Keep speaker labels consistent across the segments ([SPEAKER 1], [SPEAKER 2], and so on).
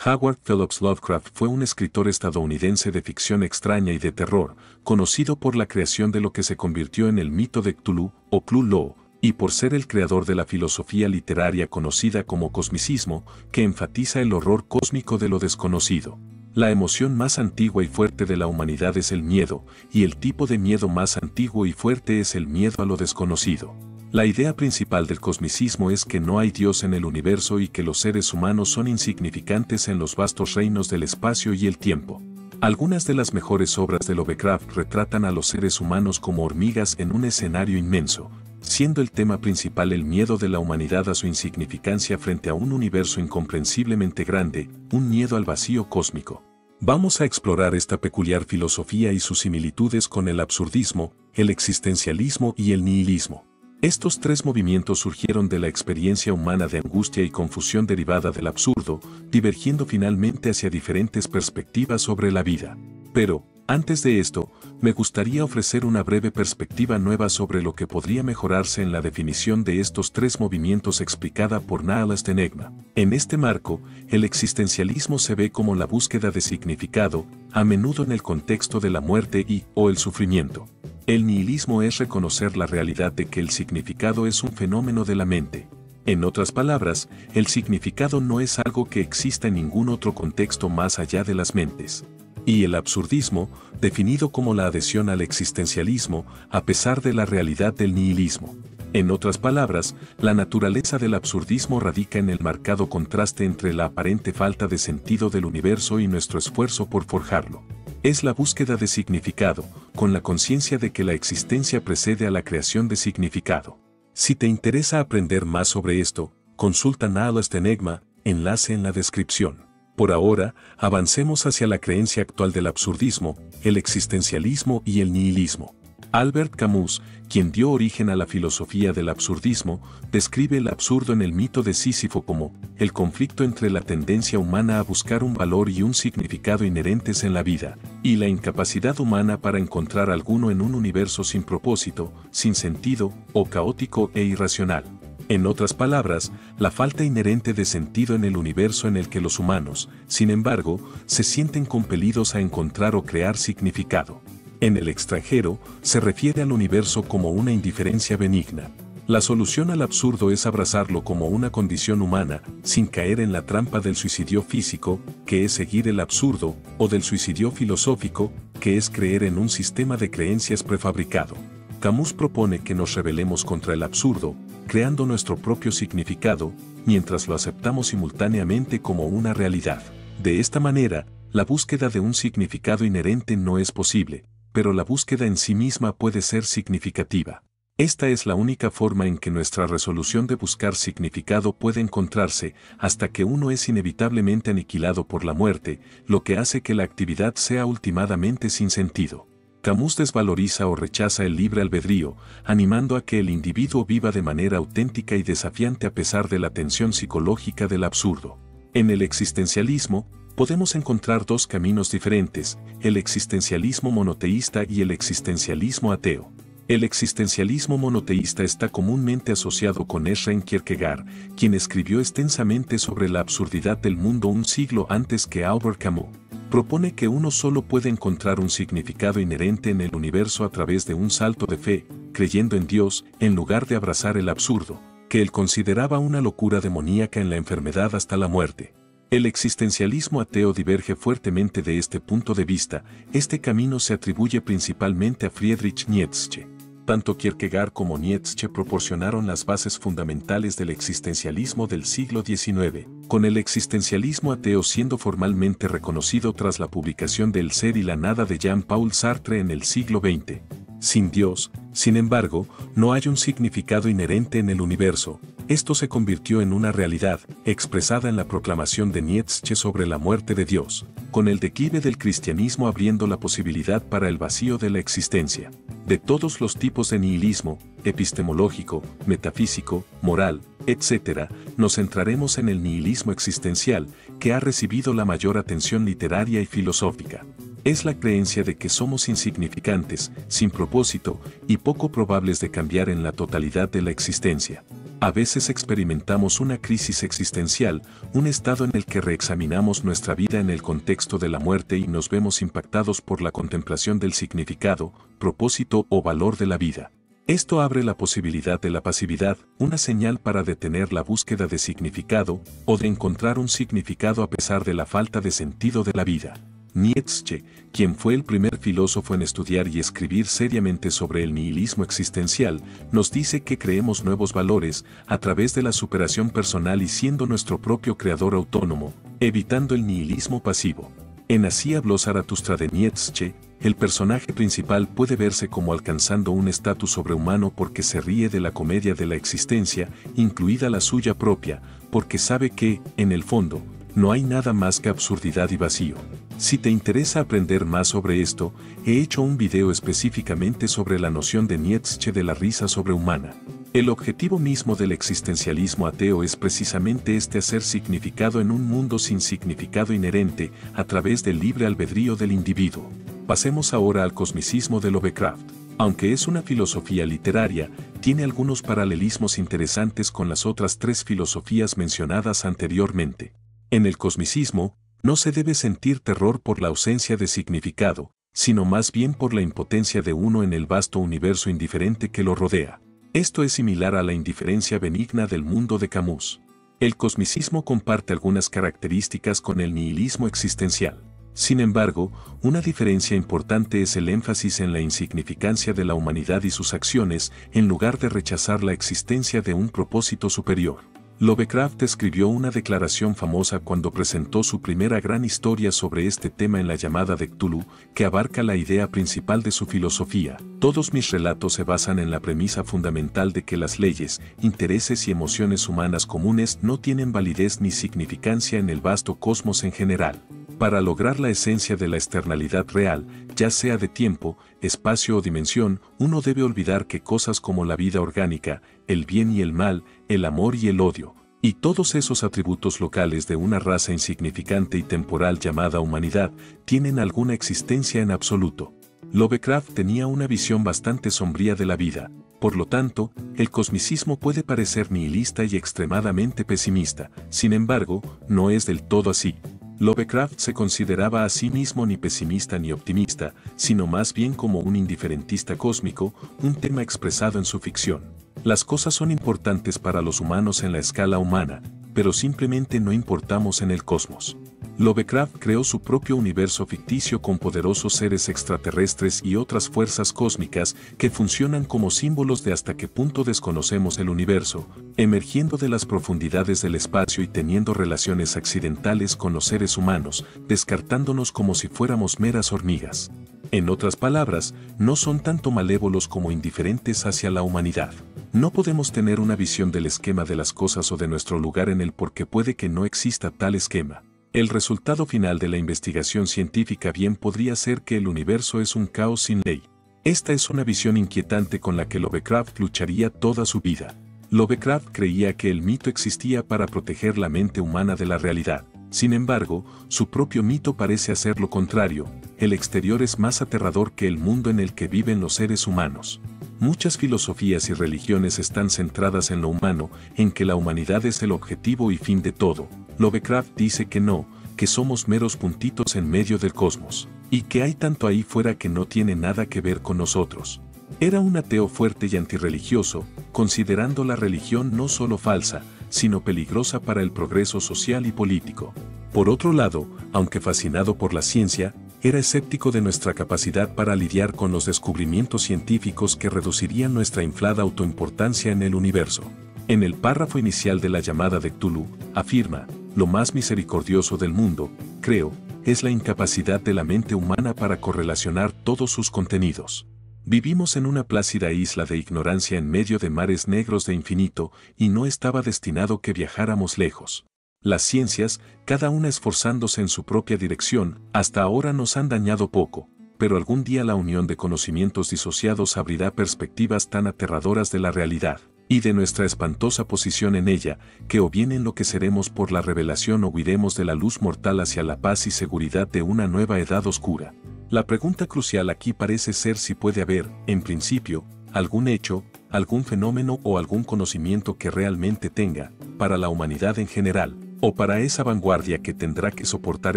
[SPEAKER 1] Howard Phillips Lovecraft fue un escritor estadounidense de ficción extraña y de terror, conocido por la creación de lo que se convirtió en el mito de Cthulhu o Cthulhu, y por ser el creador de la filosofía literaria conocida como cosmicismo, que enfatiza el horror cósmico de lo desconocido. La emoción más antigua y fuerte de la humanidad es el miedo, y el tipo de miedo más antiguo y fuerte es el miedo a lo desconocido. La idea principal del cosmicismo es que no hay Dios en el universo y que los seres humanos son insignificantes en los vastos reinos del espacio y el tiempo. Algunas de las mejores obras de Lovecraft retratan a los seres humanos como hormigas en un escenario inmenso, siendo el tema principal el miedo de la humanidad a su insignificancia frente a un universo incomprensiblemente grande, un miedo al vacío cósmico. Vamos a explorar esta peculiar filosofía y sus similitudes con el absurdismo, el existencialismo y el nihilismo. Estos tres movimientos surgieron de la experiencia humana de angustia y confusión derivada del absurdo, divergiendo finalmente hacia diferentes perspectivas sobre la vida. Pero, antes de esto, me gustaría ofrecer una breve perspectiva nueva sobre lo que podría mejorarse en la definición de estos tres movimientos explicada por Nihilist Enigma. En este marco, el existencialismo se ve como la búsqueda de significado, a menudo en el contexto de la muerte o el sufrimiento. El nihilismo es reconocer la realidad de que el significado es un fenómeno de la mente. En otras palabras, el significado no es algo que exista en ningún otro contexto más allá de las mentes. Y el absurdismo, definido como la adhesión al existencialismo, a pesar de la realidad del nihilismo. En otras palabras, la naturaleza del absurdismo radica en el marcado contraste entre la aparente falta de sentido del universo y nuestro esfuerzo por forjarlo. Es la búsqueda de significado, con la conciencia de que la existencia precede a la creación de significado. Si te interesa aprender más sobre esto, consulta Nihilist Enigma, enlace en la descripción. Por ahora, avancemos hacia la creencia actual del absurdismo, el existencialismo y el nihilismo. Albert Camus, quien dio origen a la filosofía del absurdismo, describe el absurdo en el mito de Sísifo como el conflicto entre la tendencia humana a buscar un valor y un significado inherentes en la vida, y la incapacidad humana para encontrar alguno en un universo sin propósito, sin sentido, o caótico e irracional. En otras palabras, la falta inherente de sentido en el universo en el que los humanos, sin embargo, se sienten compelidos a encontrar o crear significado. En el extranjero, se refiere al universo como una indiferencia benigna. La solución al absurdo es abrazarlo como una condición humana, sin caer en la trampa del suicidio físico, que es seguir el absurdo, o del suicidio filosófico, que es creer en un sistema de creencias prefabricado. Camus propone que nos rebelemos contra el absurdo, creando nuestro propio significado, mientras lo aceptamos simultáneamente como una realidad. De esta manera, la búsqueda de un significado inherente no es posible, pero la búsqueda en sí misma puede ser significativa. Esta es la única forma en que nuestra resolución de buscar significado puede encontrarse, hasta que uno es inevitablemente aniquilado por la muerte, lo que hace que la actividad sea últimamente sin sentido. Camus desvaloriza o rechaza el libre albedrío, animando a que el individuo viva de manera auténtica y desafiante a pesar de la tensión psicológica del absurdo. En el existencialismo, podemos encontrar dos caminos diferentes, el existencialismo monoteísta y el existencialismo ateo. El existencialismo monoteísta está comúnmente asociado con Søren Kierkegaard, quien escribió extensamente sobre la absurdidad del mundo un siglo antes que Albert Camus. Propone que uno solo puede encontrar un significado inherente en el universo a través de un salto de fe, creyendo en Dios, en lugar de abrazar el absurdo, que él consideraba una locura demoníaca en la enfermedad hasta la muerte. El existencialismo ateo diverge fuertemente de este punto de vista. Este camino se atribuye principalmente a Friedrich Nietzsche. Tanto Kierkegaard como Nietzsche proporcionaron las bases fundamentales del existencialismo del siglo XIX, con el existencialismo ateo siendo formalmente reconocido tras la publicación de El ser y la nada de Jean-Paul Sartre en el siglo XX. Sin Dios, sin embargo, no hay un significado inherente en el universo. Esto se convirtió en una realidad, expresada en la proclamación de Nietzsche sobre la muerte de Dios, con el declive del cristianismo abriendo la posibilidad para el vacío de la existencia. De todos los tipos de nihilismo, epistemológico, metafísico, moral, etc., nos centraremos en el nihilismo existencial, que ha recibido la mayor atención literaria y filosófica. Es la creencia de que somos insignificantes, sin propósito, y poco probables de cambiar en la totalidad de la existencia. A veces experimentamos una crisis existencial, un estado en el que reexaminamos nuestra vida en el contexto de la muerte y nos vemos impactados por la contemplación del significado, propósito o valor de la vida. Esto abre la posibilidad de la pasividad, una señal para detener la búsqueda de significado o de encontrar un significado a pesar de la falta de sentido de la vida. Nietzsche, quien fue el primer filósofo en estudiar y escribir seriamente sobre el nihilismo existencial, nos dice que creemos nuevos valores a través de la superación personal y siendo nuestro propio creador autónomo, evitando el nihilismo pasivo. En Así habló Zaratustra de Nietzsche, el personaje principal puede verse como alcanzando un estatus sobrehumano porque se ríe de la comedia de la existencia, incluida la suya propia, porque sabe que, en el fondo, no hay nada más que absurdidad y vacío. Si te interesa aprender más sobre esto, he hecho un video específicamente sobre la noción de Nietzsche de la risa sobrehumana. El objetivo mismo del existencialismo ateo es precisamente hacer significado en un mundo sin significado inherente a través del libre albedrío del individuo. Pasemos ahora al cosmicismo de Lovecraft. Aunque es una filosofía literaria, tiene algunos paralelismos interesantes con las otras tres filosofías mencionadas anteriormente. En el cosmicismo, no se debe sentir terror por la ausencia de significado, sino más bien por la impotencia de uno en el vasto universo indiferente que lo rodea. Esto es similar a la indiferencia benigna del mundo de Camus. El cosmicismo comparte algunas características con el nihilismo existencial. Sin embargo, una diferencia importante es el énfasis en la insignificancia de la humanidad y sus acciones, en lugar de rechazar la existencia de un propósito superior. Lovecraft escribió una declaración famosa cuando presentó su primera gran historia sobre este tema en la llamada de Cthulhu, que abarca la idea principal de su filosofía. Todos mis relatos se basan en la premisa fundamental de que las leyes, intereses y emociones humanas comunes no tienen validez ni significancia en el vasto cosmos en general. Para lograr la esencia de la externalidad real, ya sea de tiempo, espacio o dimensión, uno debe olvidar que cosas como la vida orgánica, el bien y el mal, el amor y el odio, y todos esos atributos locales de una raza insignificante y temporal llamada humanidad, tienen alguna existencia en absoluto. Lovecraft tenía una visión bastante sombría de la vida, por lo tanto, el cosmicismo puede parecer nihilista y extremadamente pesimista, sin embargo, no es del todo así. Lovecraft se consideraba a sí mismo ni pesimista ni optimista, sino más bien como un indiferentista cósmico, un tema expresado en su ficción. Las cosas son importantes para los humanos en la escala humana, pero simplemente no importamos en el cosmos. Lovecraft creó su propio universo ficticio con poderosos seres extraterrestres y otras fuerzas cósmicas que funcionan como símbolos de hasta qué punto desconocemos el universo, emergiendo de las profundidades del espacio y teniendo relaciones accidentales con los seres humanos, descartándonos como si fuéramos meras hormigas. En otras palabras, no son tanto malévolos como indiferentes hacia la humanidad. No podemos tener una visión del esquema de las cosas o de nuestro lugar en él porque puede que no exista tal esquema. El resultado final de la investigación científica bien podría ser que el universo es un caos sin ley. Esta es una visión inquietante con la que Lovecraft lucharía toda su vida. Lovecraft creía que el mito existía para proteger la mente humana de la realidad. Sin embargo, su propio mito parece hacer lo contrario. El exterior es más aterrador que el mundo en el que viven los seres humanos. Muchas filosofías y religiones están centradas en lo humano, en que la humanidad es el objetivo y fin de todo. Lovecraft dice que no, que somos meros puntitos en medio del cosmos, y que hay tanto ahí fuera que no tiene nada que ver con nosotros. Era un ateo fuerte y antirreligioso, considerando la religión no solo falsa, sino peligrosa para el progreso social y político. Por otro lado, aunque fascinado por la ciencia, era escéptico de nuestra capacidad para lidiar con los descubrimientos científicos que reducirían nuestra inflada autoimportancia en el universo. En el párrafo inicial de la llamada de Cthulhu, afirma: lo más misericordioso del mundo, creo, es la incapacidad de la mente humana para correlacionar todos sus contenidos. Vivimos en una plácida isla de ignorancia en medio de mares negros de infinito, y no estaba destinado que viajáramos lejos. Las ciencias, cada una esforzándose en su propia dirección, hasta ahora nos han dañado poco, pero algún día la unión de conocimientos disociados abrirá perspectivas tan aterradoras de la realidad, y de nuestra espantosa posición en ella, que o bien enloqueceremos por la revelación o huiremos de la luz mortal hacia la paz y seguridad de una nueva edad oscura. La pregunta crucial aquí parece ser si puede haber, en principio, algún hecho, algún fenómeno o algún conocimiento que realmente tenga, para la humanidad en general, o para esa vanguardia que tendrá que soportar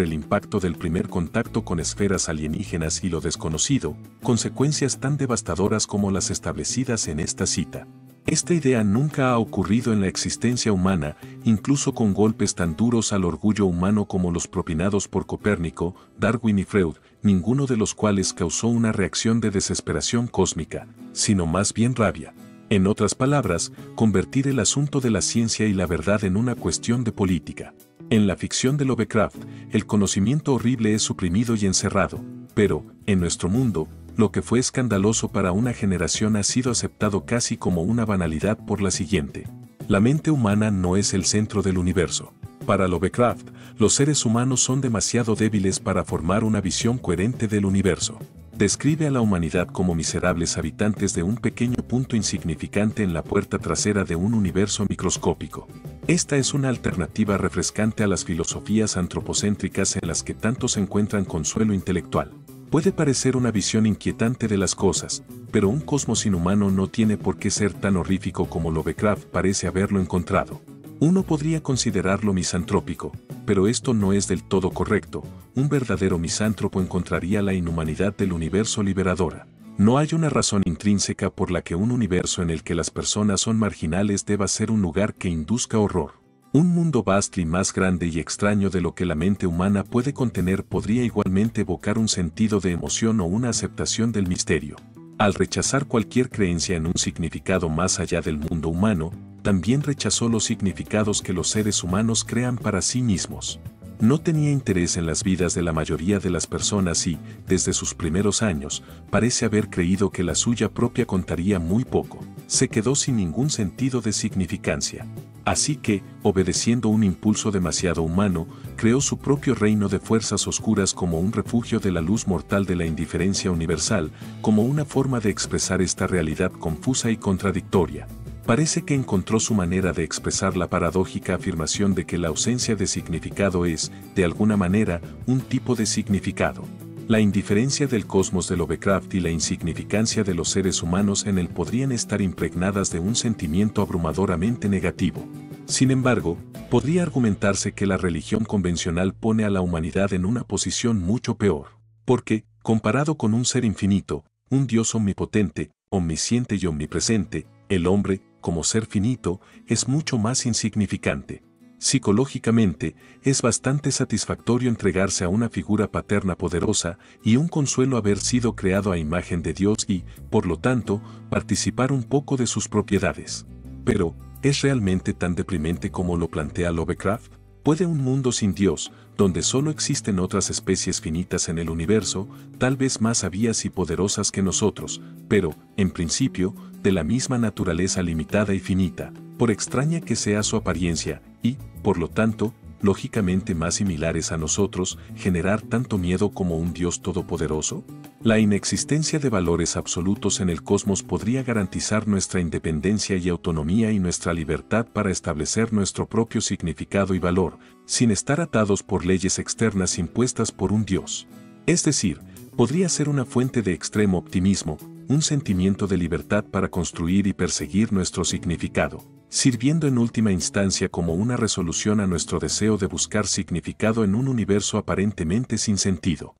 [SPEAKER 1] el impacto del primer contacto con esferas alienígenas y lo desconocido, consecuencias tan devastadoras como las establecidas en esta cita. Esta idea nunca ha ocurrido en la existencia humana, incluso con golpes tan duros al orgullo humano como los propinados por Copérnico, Darwin y Freud, ninguno de los cuales causó una reacción de desesperación cósmica, sino más bien rabia. En otras palabras, convertir el asunto de la ciencia y la verdad en una cuestión de política. En la ficción de Lovecraft, el conocimiento horrible es suprimido y encerrado, pero, en nuestro mundo, lo que fue escandaloso para una generación ha sido aceptado casi como una banalidad por la siguiente. La mente humana no es el centro del universo. Para Lovecraft, los seres humanos son demasiado débiles para formar una visión coherente del universo. Describe a la humanidad como miserables habitantes de un pequeño punto insignificante en la puerta trasera de un universo microscópico. Esta es una alternativa refrescante a las filosofías antropocéntricas en las que tanto se encuentran consuelo intelectual. Puede parecer una visión inquietante de las cosas, pero un cosmos inhumano no tiene por qué ser tan horrífico como Lovecraft parece haberlo encontrado. Uno podría considerarlo misantrópico, pero esto no es del todo correcto. Un verdadero misántropo encontraría la inhumanidad del universo liberadora. No hay una razón intrínseca por la que un universo en el que las personas son marginales deba ser un lugar que induzca horror. Un mundo vasto y más grande y extraño de lo que la mente humana puede contener podría igualmente evocar un sentido de emoción o una aceptación del misterio. Al rechazar cualquier creencia en un significado más allá del mundo humano, también rechazó los significados que los seres humanos crean para sí mismos. No tenía interés en las vidas de la mayoría de las personas y, desde sus primeros años, parece haber creído que la suya propia contaría muy poco. Se quedó sin ningún sentido de significancia. Así que, obedeciendo un impulso demasiado humano, creó su propio reino de fuerzas oscuras como un refugio de la luz mortal de la indiferencia universal, como una forma de expresar esta realidad confusa y contradictoria. Parece que encontró su manera de expresar la paradójica afirmación de que la ausencia de significado es, de alguna manera, un tipo de significado. La indiferencia del cosmos de Lovecraft y la insignificancia de los seres humanos en él podrían estar impregnadas de un sentimiento abrumadoramente negativo. Sin embargo, podría argumentarse que la religión convencional pone a la humanidad en una posición mucho peor, porque, comparado con un ser infinito, un Dios omnipotente, omnisciente y omnipresente, el hombre, como ser finito, es mucho más insignificante. Psicológicamente, es bastante satisfactorio entregarse a una figura paterna poderosa y un consuelo haber sido creado a imagen de Dios y, por lo tanto, participar un poco de sus propiedades. Pero, ¿es realmente tan deprimente como lo plantea Lovecraft? ¿Puede un mundo sin Dios, donde solo existen otras especies finitas en el universo, tal vez más sabias y poderosas que nosotros, pero, en principio, de la misma naturaleza limitada y finita, por extraña que sea su apariencia, y, por lo tanto, lógicamente más similares a nosotros, generar tanto miedo como un Dios todopoderoso? La inexistencia de valores absolutos en el cosmos podría garantizar nuestra independencia y autonomía y nuestra libertad para establecer nuestro propio significado y valor, sin estar atados por leyes externas impuestas por un Dios. Es decir, podría ser una fuente de extremo optimismo, un sentimiento de libertad para construir y perseguir nuestro significado, sirviendo en última instancia como una resolución a nuestro deseo de buscar significado en un universo aparentemente sin sentido.